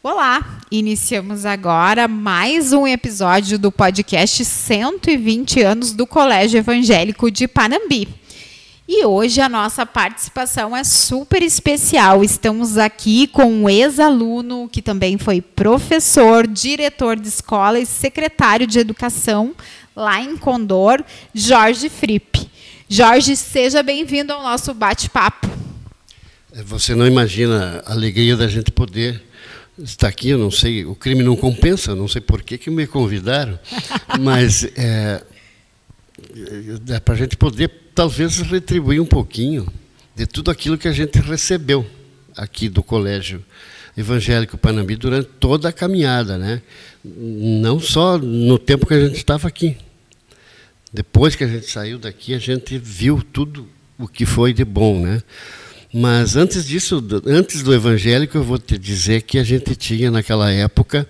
Olá, iniciamos agora mais um episódio do podcast 120 anos do Colégio Evangélico de Panambi. E hoje a nossa participação é super especial. Estamos aqui com um ex-aluno que também foi professor, diretor de escola e secretário de educação lá em Condor, Jorge Fripp. Jorge, seja bem-vindo ao nosso bate-papo. Você não imagina a alegria da gente poder estar aqui. Eu não sei, o crime não compensa, eu não sei por que me convidaram, mas é para a gente poder talvez retribuir um pouquinho de tudo aquilo que a gente recebeu aqui do Colégio Evangélico Panambi durante toda a caminhada, né? Não só no tempo que a gente estava aqui. Depois que a gente saiu daqui, a gente viu tudo o que foi de bom, né? Mas antes disso, antes do evangélico, eu vou te dizer que a gente tinha naquela época,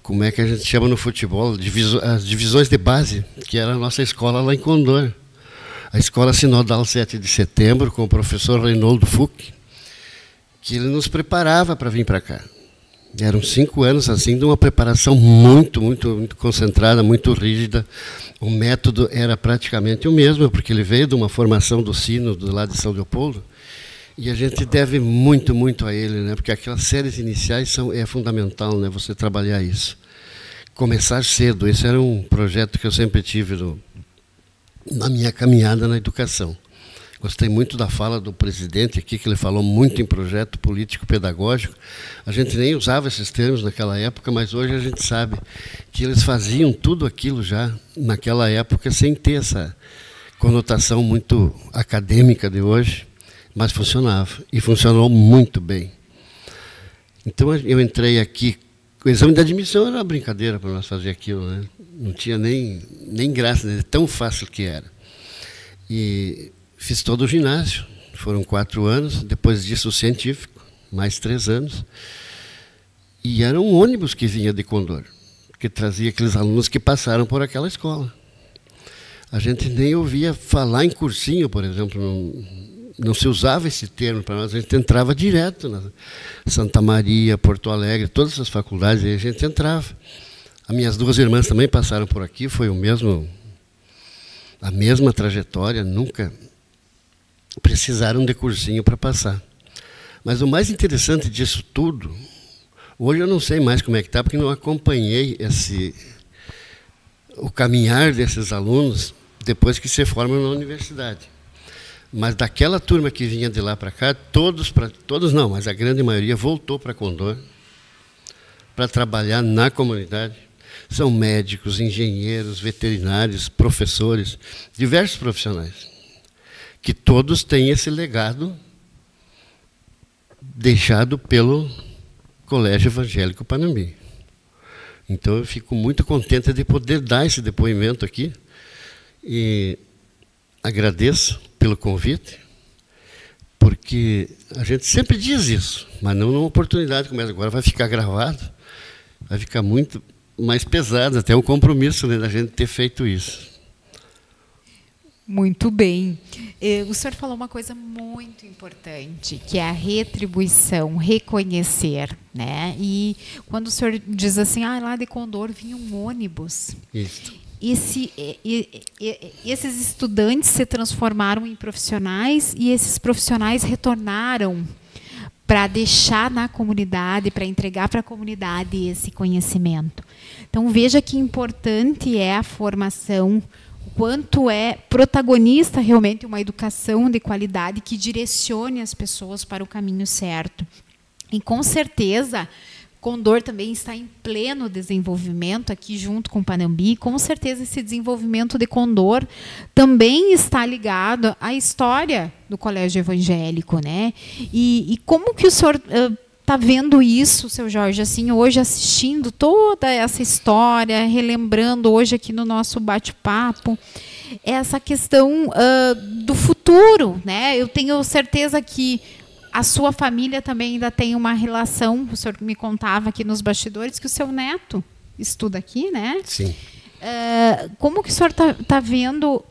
como é que a gente chama no futebol, as divisões de base, que era a nossa escola lá em Condor. A Escola Sinodal 7 de Setembro, com o professor Reinoldo Fuch, que ele nos preparava para vir para cá. Eram 5 anos assim de uma preparação muito concentrada, muito rígida. O método era praticamente o mesmo, porque ele veio de uma formação do Sino, do lado de São Leopoldo, e a gente deve muito a ele, né? Porque aquelas séries iniciais é fundamental, né? Você trabalhar isso. Começar cedo, esse era um projeto que eu sempre tive na minha caminhada na educação. Gostei muito da fala do presidente aqui, que ele falou muito em projeto político-pedagógico. A gente nem usava esses termos naquela época, mas hoje a gente sabe que eles faziam tudo aquilo já naquela época, sem ter essa conotação muito acadêmica de hoje, mas funcionava, e funcionou muito bem. Então eu entrei aqui, o exame de admissão era uma brincadeira para nós fazer aquilo, né? Não tinha nem graça, né? Tão fácil que era. E fiz todo o ginásio, foram 4 anos, depois disso o científico, mais 3 anos. E era um ônibus que vinha de Condor, que trazia aqueles alunos que passaram por aquela escola. A gente nem ouvia falar em cursinho, por exemplo, não se usava esse termo para nós, a gente entrava direto na Santa Maria, Porto Alegre, todas essas faculdades, aí a gente entrava. As minhas 2 irmãs também passaram por aqui, foi a mesma trajetória, nunca precisaram de cursinho para passar. Mas o mais interessante disso tudo, hoje eu não sei mais como é que está, porque não acompanhei o caminhar desses alunos depois que se formam na universidade. Mas daquela turma que vinha de lá para cá, todos não, mas a grande maioria voltou para Condor para trabalhar na comunidade. São médicos, engenheiros, veterinários, professores, diversos profissionais, que todos têm esse legado deixado pelo Colégio Evangélico Panambi. Então eu fico muito contente de poder dar esse depoimento aqui e agradeço pelo convite, porque a gente sempre diz isso, mas não numa oportunidade como essa. Agora vai ficar gravado, vai ficar muito mais pesado, até um compromisso, né, da gente ter feito isso. Muito bem. O senhor falou uma coisa muito importante, que é a retribuição, reconhecer, né? E quando o senhor diz assim, lá de Condor vinha um ônibus. Isso. Esses estudantes se transformaram em profissionais e esses profissionais retornaram para deixar na comunidade, para entregar para a comunidade esse conhecimento. Então, veja que importante é a formação, o quanto é protagonista realmente uma educação de qualidade que direcione as pessoas para o caminho certo. E, com certeza, Condor também está em pleno desenvolvimento aqui junto com Panambi. Com certeza esse desenvolvimento de Condor também está ligado à história do Colégio Evangélico, né? E como que o senhor está vendo isso, seu Jorge, assim, hoje assistindo toda essa história, relembrando hoje aqui no nosso bate-papo, essa questão do futuro, né? Eu tenho certeza que a sua família também ainda tem uma relação, o senhor me contava aqui nos bastidores que o seu neto estuda aqui, né? Sim. Como que o senhor está vendo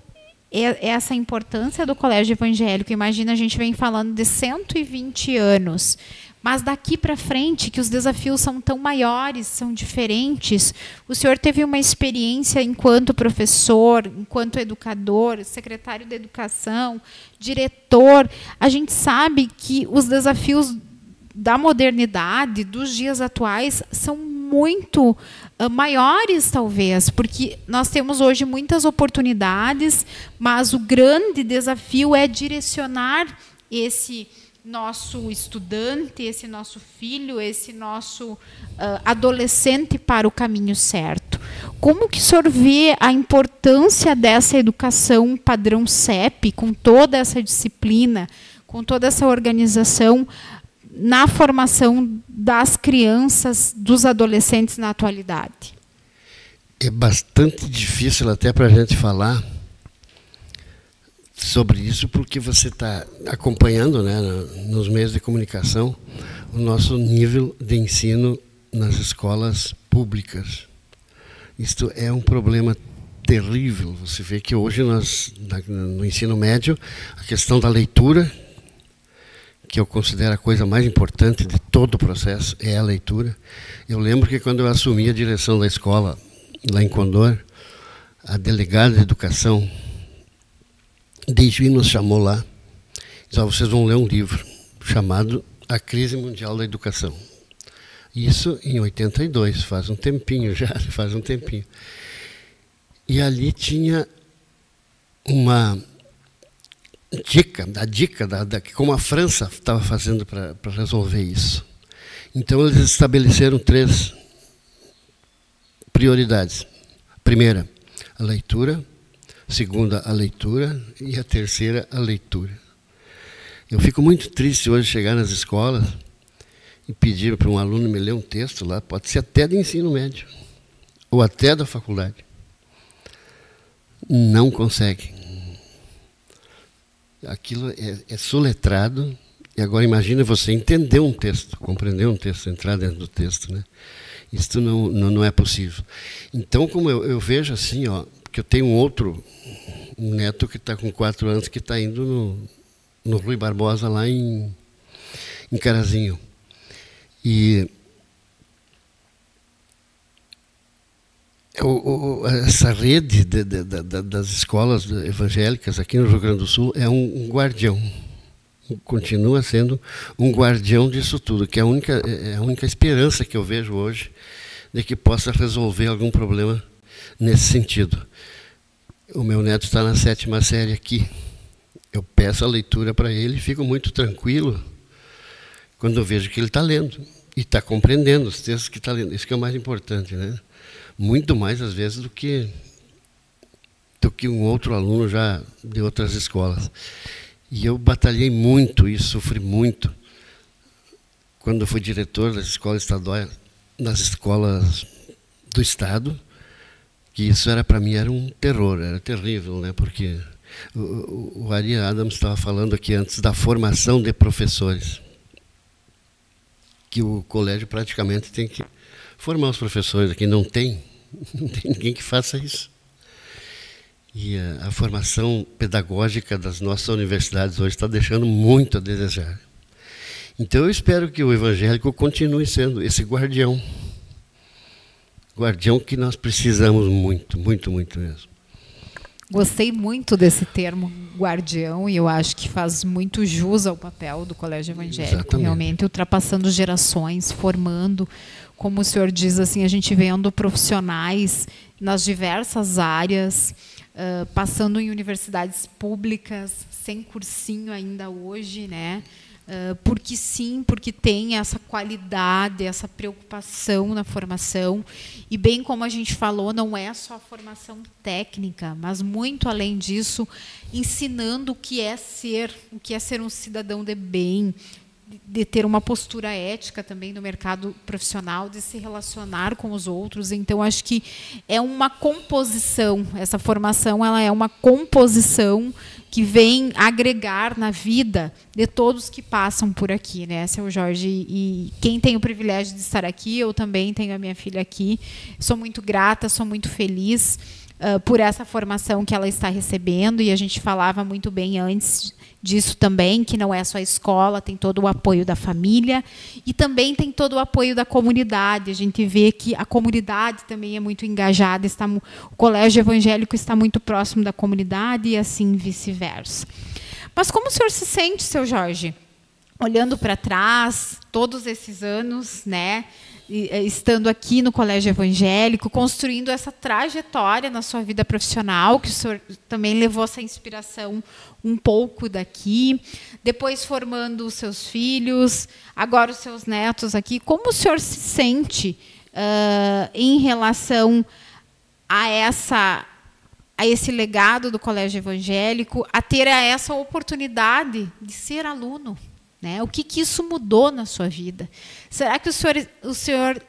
essa importância do Colégio Evangélico? Imagina, a gente vem falando de 120 anos, Mas daqui para frente, que os desafios são tão maiores, são diferentes, o senhor teve uma experiência enquanto professor, enquanto educador, secretário de educação, diretor. A gente sabe que os desafios da modernidade, dos dias atuais, são muito maiores, talvez, porque nós temos hoje muitas oportunidades, mas o grande desafio é direcionar esse nosso estudante, esse nosso filho, esse nosso adolescente para o caminho certo. Como que o senhor vê a importância dessa educação padrão CEP, com toda essa disciplina, com toda essa organização, na formação das crianças, dos adolescentes na atualidade? É bastante difícil até para a gente falar sobre isso, porque você está acompanhando, né, nos meios de comunicação, o nosso nível de ensino nas escolas públicas. Isto é um problema terrível. Você vê que hoje no ensino médio, a questão da leitura, que eu considero a coisa mais importante de todo o processo, é a leitura. Eu lembro que quando eu assumi a direção da escola, lá em Condor, a delegada de educação, Dejuí, nos chamou lá e disse: vocês vão ler um livro chamado A Crise Mundial da Educação. Isso em 82, faz um tempinho já, faz um tempinho. E ali tinha uma dica, como a França estava fazendo para resolver isso. Então, eles estabeleceram 3 prioridades. Primeira, a leitura. Segunda, a leitura. E a terceira, a leitura. Eu fico muito triste hoje chegar nas escolas e pedir para um aluno me ler um texto lá, pode ser até de ensino médio, ou até da faculdade. Não consegue. Aquilo é soletrado, e agora imagina você entender um texto, compreender um texto, entrar dentro do texto, né? Isso não é possível. Então, como eu vejo assim, ó, que eu tenho um neto que está com 4 anos, que está indo no Rui Barbosa, lá em Carazinho. E essa rede das escolas evangélicas aqui no Rio Grande do Sul é um guardião. Continua sendo um guardião disso tudo, que é a única esperança que eu vejo hoje de que possa resolver algum problema nesse sentido. O meu neto está na 7ª série aqui. Eu peço a leitura para ele e fico muito tranquilo quando eu vejo que ele está lendo e está compreendendo os textos que está lendo. Isso que é o mais importante, né? Muito mais, às vezes, do que um outro aluno já de outras escolas. E eu batalhei muito e sofri muito quando eu fui diretor das escolas estaduais, das escolas do Estado, que isso para mim era um terror, era terrível, né? Porque o Ari Adams estava falando aqui antes da formação de professores, que o colégio praticamente tem que formar os professores aqui. Não tem ninguém que faça isso. E a formação pedagógica das nossas universidades hoje está deixando muito a desejar. Então eu espero que o evangélico continue sendo esse guardião que nós precisamos muito, muito, muito mesmo. Gostei muito desse termo guardião, e eu acho que faz muito jus ao papel do Colégio Evangélico. Exatamente. Realmente ultrapassando gerações, formando, como o senhor diz, assim, a gente vendo profissionais nas diversas áreas, passando em universidades públicas, sem cursinho ainda hoje, né? Porque sim, porque tem essa qualidade, essa preocupação na formação, e bem como a gente falou, não é só formação técnica, mas muito além disso, ensinando o que é ser um cidadão de bem, de ter uma postura ética também no mercado profissional, de se relacionar com os outros. Então, acho que é uma composição, essa formação ela é uma composição que vem agregar na vida de todos que passam por aqui, né, seu Jorge? E quem tem o privilégio de estar aqui, eu também tenho a minha filha aqui, sou muito grata, sou muito feliz. por essa formação que ela está recebendo, e a gente falava muito bem antes disso também, que não é só a escola, tem todo o apoio da família e também tem todo o apoio da comunidade. A gente vê que a comunidade também é muito engajada, o colégio evangélico está muito próximo da comunidade e assim vice-versa. Mas como o senhor se sente, seu Jorge, olhando para trás, todos esses anos, né, estando aqui no colégio evangélico, construindo essa trajetória na sua vida profissional, que o senhor também levou essa inspiração um pouco daqui, depois formando os seus filhos, agora os seus netos aqui. Como o senhor se sente em relação a esse legado do colégio evangélico, a ter essa oportunidade de ser aluno? Né? O que isso mudou na sua vida? Será que o senhor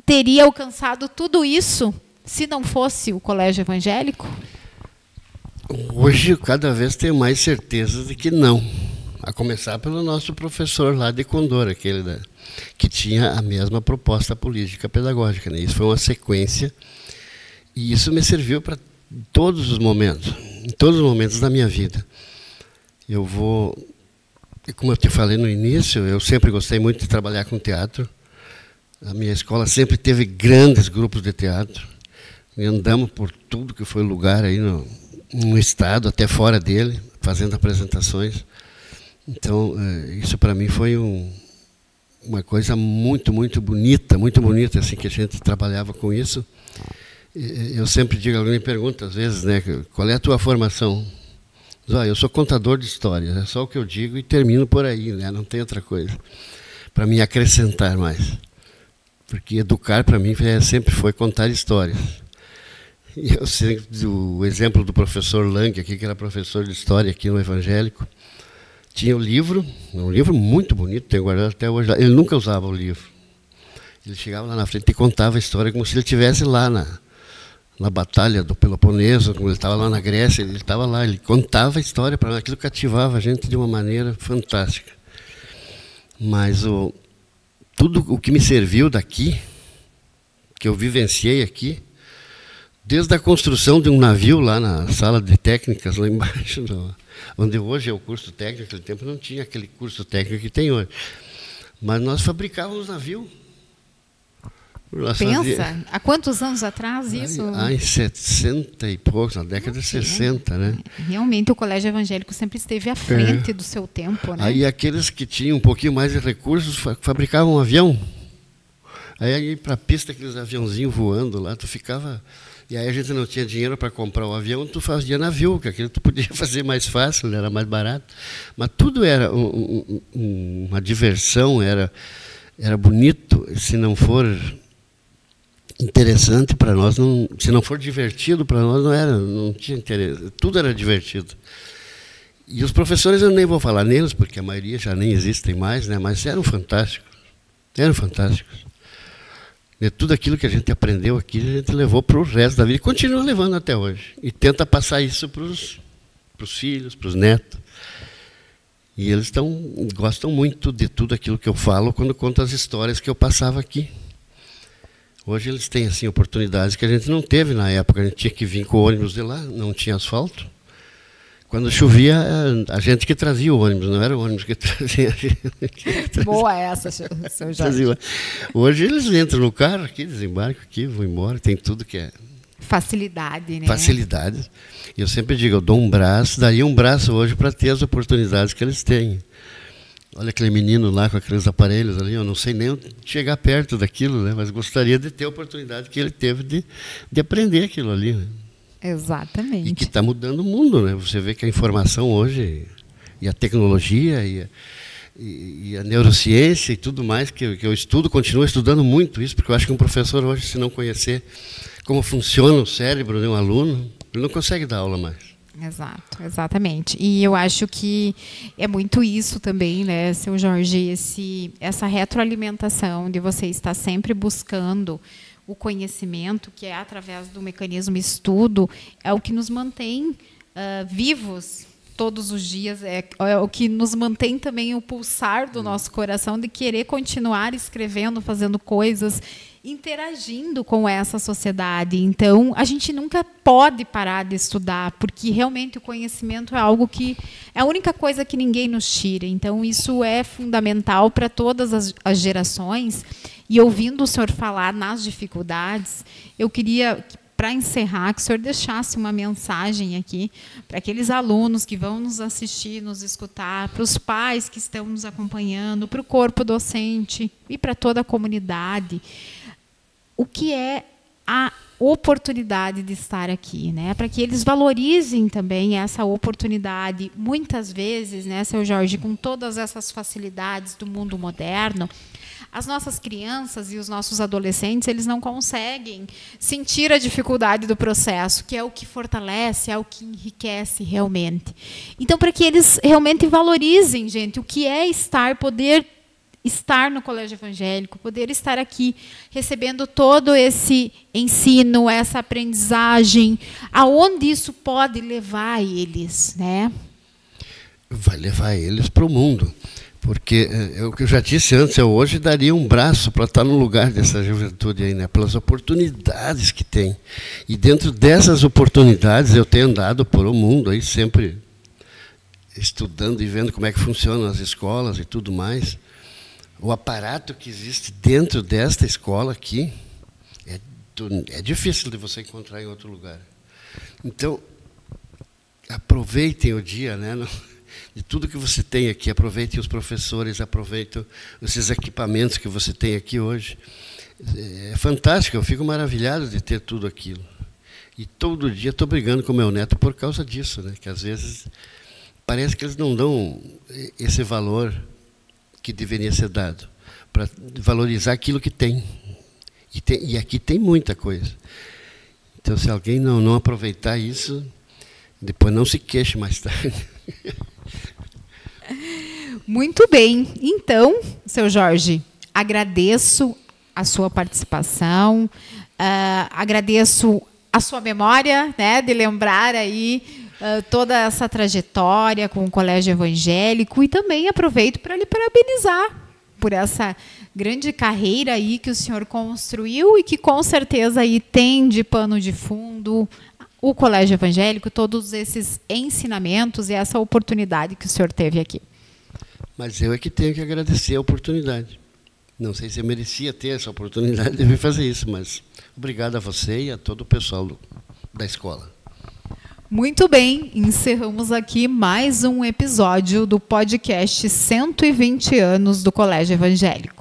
teria alcançado tudo isso se não fosse o colégio evangélico? Hoje, cada vez tenho mais certeza de que não. A começar pelo nosso professor lá de Condor, aquele que tinha a mesma proposta política pedagógica. Né? Isso foi uma sequência e isso me serviu para todos os momentos, em todos os momentos da minha vida. Como eu te falei no início, eu sempre gostei muito de trabalhar com teatro. A minha escola sempre teve grandes grupos de teatro. E andamos por tudo que foi lugar aí no estado, até fora dele, fazendo apresentações. Então, isso para mim foi uma coisa muito, muito bonita, assim, que a gente trabalhava com isso. Eu sempre digo, alguém me pergunta às vezes, né, qual é a tua formação? Eu sou contador de histórias, é só o que eu digo e termino por aí, né? Não tem outra coisa para me acrescentar mais. Porque educar para mim sempre foi contar histórias. E eu sei do exemplo do professor Lang, aqui, que era professor de história aqui no Evangélico, tinha um livro muito bonito, tenho guardado até hoje. Ele nunca usava o livro. Ele chegava lá na frente e contava a história como se ele estivesse lá na batalha do Peloponeso, como ele estava lá na Grécia, ele estava lá, ele contava a história para nós, aquilo cativava a gente de uma maneira fantástica. Mas tudo o que me serviu daqui, que eu vivenciei aqui, desde a construção de um navio lá na sala de técnicas, lá embaixo, onde hoje é o curso técnico, naquele tempo não tinha aquele curso técnico que tem hoje. Mas nós fabricávamos navio. Pensa, há quantos anos atrás isso? Em 60 e poucos, na década de 60, né? Realmente o colégio evangélico sempre esteve à frente do seu tempo, né? Aí aqueles que tinham um pouquinho mais de recursos fabricavam um avião. Aí para a pista, aqueles aviãozinhos voando lá, tu ficava... E aí a gente não tinha dinheiro para comprar o avião, tu fazia navio, que aquilo tu podia fazer mais fácil, era mais barato. Mas tudo era uma diversão, era bonito, se não for interessante para nós, se não for divertido para nós, não tinha interesse. Tudo era divertido. E os professores, eu nem vou falar neles, porque a maioria já nem existem mais, né? Mas eram fantásticos. Eram fantásticos. E tudo aquilo que a gente aprendeu aqui, a gente levou para o resto da vida e continua levando até hoje. E tenta passar isso para os filhos, para os netos. E eles gostam muito de tudo aquilo que eu falo quando conto as histórias que eu passava aqui. Hoje eles têm assim, oportunidades que a gente não teve na época. A gente tinha que vir com o ônibus de lá, não tinha asfalto. Quando chovia, a gente que trazia o ônibus, não era o ônibus que trazia a gente. Boa essa, seu Jorge. Hoje eles entram no carro aqui, desembarcam aqui, vão embora, tem tudo que é... Facilidade, né? Facilidade. E eu sempre digo, eu dou um braço, daria um braço hoje para ter as oportunidades que eles têm. Olha aquele menino lá com aqueles aparelhos ali, eu não sei nem chegar perto daquilo, né? Mas gostaria de ter a oportunidade que ele teve de aprender aquilo ali, né? Exatamente. E que está mudando o mundo, né? Você vê que a informação hoje, e a tecnologia, e a neurociência e tudo mais, que eu estudo, continuo estudando muito isso, porque eu acho que um professor hoje, se não conhecer como funciona o cérebro de um aluno, ele não consegue dar aula mais. Exato, exatamente. E eu acho que é muito isso também, né, seu Jorge, essa retroalimentação de você estar sempre buscando o conhecimento, que é através do mecanismo estudo, é o que nos mantém vivos todos os dias, é o que nos mantém também o pulsar do nosso coração de querer continuar escrevendo, fazendo coisas interagindo com essa sociedade. Então, a gente nunca pode parar de estudar, porque realmente o conhecimento é algo que é a única coisa que ninguém nos tira. Então, isso é fundamental para todas as gerações. E ouvindo o senhor falar nas dificuldades, eu queria, para encerrar, que o senhor deixasse uma mensagem aqui para aqueles alunos que vão nos assistir, nos escutar, para os pais que estão nos acompanhando, para o corpo docente e para toda a comunidade. O que é a oportunidade de estar aqui, né? Para que eles valorizem também essa oportunidade. Muitas vezes, né, seu Jorge, com todas essas facilidades do mundo moderno, as nossas crianças e os nossos adolescentes, eles não conseguem sentir a dificuldade do processo, que é o que fortalece, é o que enriquece realmente. Então, para que eles realmente valorizem, gente, o que é poder estar no colégio evangélico, poder estar aqui recebendo todo esse ensino, essa aprendizagem, aonde isso pode levar eles, né? Vai levar eles para o mundo. Porque, o que eu já disse antes, eu hoje daria um braço para estar no lugar dessa juventude aí, né? Pelas oportunidades que tem. E dentro dessas oportunidades, eu tenho andado por o mundo aí, sempre estudando e vendo como é que funcionam as escolas e tudo mais. O aparato que existe dentro desta escola aqui é difícil de você encontrar em outro lugar. Então, aproveitem o dia, né? De tudo que você tem aqui, aproveitem os professores, aproveitem esses equipamentos que você tem aqui hoje. É fantástico, eu fico maravilhado de ter tudo aquilo. E todo dia estou brigando com meu neto por causa disso, né? Que às vezes parece que eles não dão esse valor que deveria ser dado, para valorizar aquilo que tem. E aqui tem muita coisa. Então, se alguém não aproveitar isso, depois não se queixe mais tarde. Muito bem. Então, seu Jorge, agradeço a sua participação, agradeço a sua memória, né, de lembrar aí toda essa trajetória com o Colégio Evangélico, e também aproveito para lhe parabenizar por essa grande carreira aí que o senhor construiu e que com certeza aí tem de pano de fundo o Colégio Evangélico, todos esses ensinamentos e essa oportunidade que o senhor teve aqui. Mas eu é que tenho que agradecer a oportunidade. Não sei se eu merecia ter essa oportunidade de vir fazer isso, mas obrigado a você e a todo o pessoal da escola. Muito bem, encerramos aqui mais um episódio do podcast 120 anos do Colégio Evangélico.